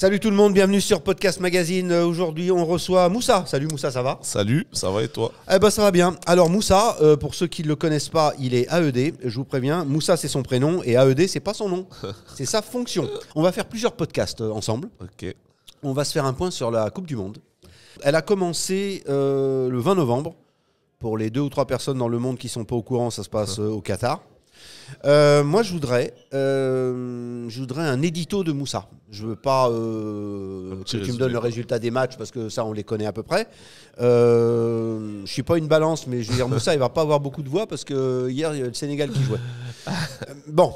Salut tout le monde, bienvenue sur Podcast Magazine. Aujourd'hui, on reçoit Moussa. Salut Moussa, ça va? Salut, ça va et toi? Eh ben ça va bien. Alors Moussa, pour ceux qui ne le connaissent pas, il est AED. Je vous préviens, Moussa c'est son prénom et AED c'est pas son nom, c'est sa fonction. On va faire plusieurs podcasts ensemble. Ok. On va se faire un point sur la Coupe du Monde. Elle a commencé le 20 novembre. Pour les 2 ou 3 personnes dans le monde qui sont pas au courant, ça se passe au Qatar. Moi, je voudrais un édito de Moussa. Je veux pas que tu me donnes le résultat des matchs parce que ça, on les connaît à peu près. Je suis pas une balance, mais je veux dire, Moussa, il va pas avoir beaucoup de voix parce que hier, il y a le Sénégal qui jouait. Bon,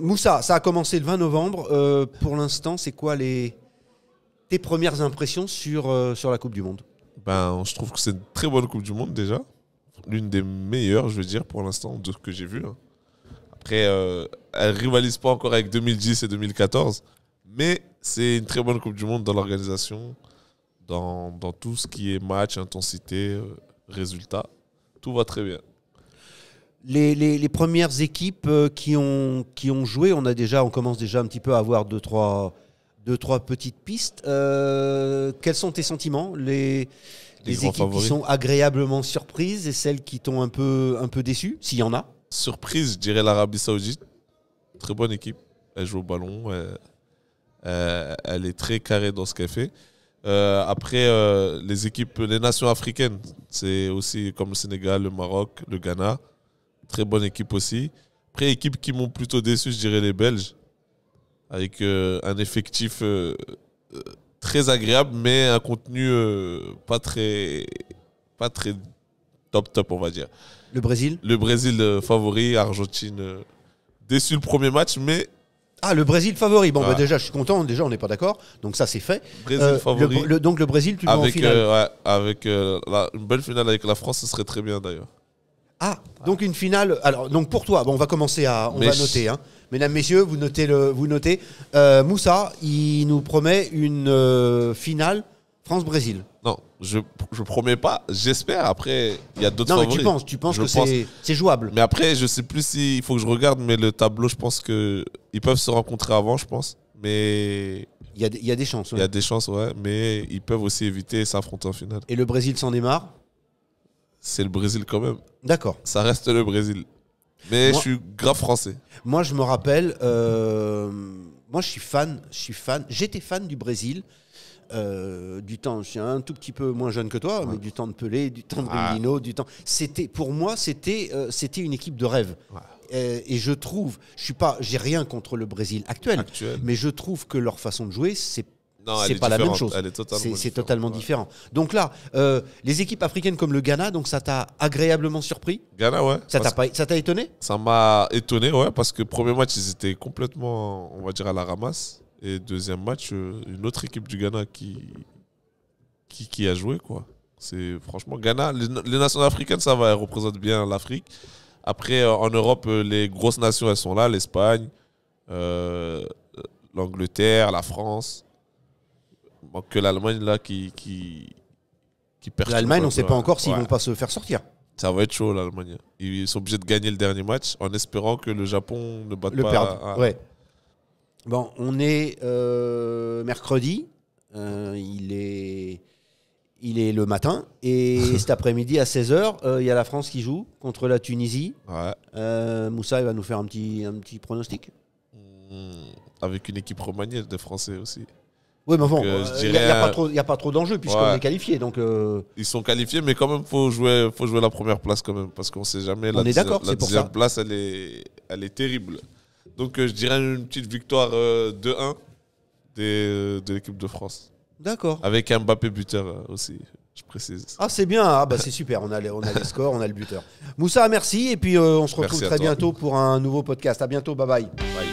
Moussa, ça a commencé le 20 novembre. Pour l'instant, c'est quoi tes premières impressions sur la Coupe du Monde? Je trouve que c'est une très bonne Coupe du Monde déjà. L'une des meilleures, je veux dire, pour l'instant, de ce que j'ai vu. Après, elle rivalise pas encore avec 2010 et 2014, mais c'est une très bonne Coupe du Monde dans l'organisation, dans tout ce qui est match, intensité, résultat. Tout va très bien. Les premières équipes qui ont joué, on commence déjà un petit peu à avoir deux, trois petites pistes. Quels sont tes sentiments? Les équipes favoris qui sont agréablement surprises et celles qui t'ont un peu déçu, s'il y en a? Surprise, je dirais l'Arabie Saoudite. Très bonne équipe. Elle joue au ballon. Elle est très carrée dans ce qu'elle fait. Après, les nations africaines, c'est aussi comme le Sénégal, le Maroc, le Ghana. Très bonne équipe aussi. Après, équipes qui m'ont plutôt déçu, je dirais les Belges. Avec un effectif très agréable, mais un contenu pas très top, on va dire. Le Brésil? Le Brésil favori, Argentine déçu le premier match, mais... Ah, le Brésil favori. Bon, déjà, je suis content. Déjà, on n'est pas d'accord. Donc ça, c'est fait. Brésil favori. Donc le Brésil, tu le vois en finale. Avec une belle finale avec la France, ce serait très bien d'ailleurs. Ah, donc une finale. Alors, donc pour toi, on va commencer on va noter. Mesdames, messieurs, vous notez. Moussa, il nous promet une finale France-Brésil. Non, je promets pas. J'espère. Après, il y a d'autres favoris. Non, mais tu penses que c'est jouable. Mais après, je sais plus s'il faut que je regarde. Mais le tableau, je pense que ils peuvent se rencontrer avant, je pense. Mais il y a des chances. Il y a des chances, ouais. Mais ils peuvent aussi éviter s'affronter en finale. Et le Brésil s'en démarre? C'est le Brésil quand même. D'accord. Ça reste le Brésil. Mais je suis grave français. Moi, je me rappelle, moi, je suis fan. J'étais fan du Brésil du temps. Je suis un tout petit peu moins jeune que toi, mais du temps de Pelé, du temps de Bellino, du temps. Pour moi, c'était une équipe de rêve. Ouais. Et je trouve, j'ai rien contre le Brésil actuel, mais je trouve que leur façon de jouer, c'est pas la même chose. C'est totalement différent. Donc là, les équipes africaines comme le Ghana, donc ça t'a agréablement surpris? Ghana, ouais. Ça t'a étonné? Ça m'a étonné, ouais, parce que premier match, ils étaient complètement, on va dire, à la ramasse. Et deuxième match, une autre équipe du Ghana qui a joué, quoi. C'est franchement Ghana. Les nations africaines, ça va, elles représentent bien l'Afrique. Après, en Europe, les grosses nations, elles sont là, l'Espagne, l'Angleterre, la France. Que l'Allemagne là qui perd. L'Allemagne, on ne sait pas encore s'ils vont pas se faire sortir. Ça va être chaud, l'Allemagne. Ils sont obligés de gagner le dernier match en espérant que le Japon ne batte pas. Perde. Ouais. Bon, on est mercredi. Il est le matin. Et cet après-midi, à 16h, il y a la France qui joue contre la Tunisie. Ouais. Moussa, il va nous faire un petit pronostic. Avec une équipe remaniée de Français aussi. Oui, mais bon, il n'y a pas trop d'enjeux puisqu'on est qualifié. Donc ils sont qualifiés, mais quand même, faut jouer la première place quand même, parce qu'on ne sait jamais. On est d'accord, c'est pour ça. La deuxième place, elle est terrible. Donc je dirais une petite victoire 2-1 de l'équipe de France. D'accord. Avec un Mbappé buteur aussi, je précise. Ah, c'est bien. Ah, c'est super. On a les scores, on a le buteur. Moussa, merci. Et puis on se retrouve très bientôt pour un nouveau podcast. À bientôt. Bye bye. Bye.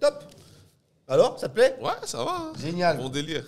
Top. Alors, ça te plaît? Ouais, ça va. Génial. Bon délire.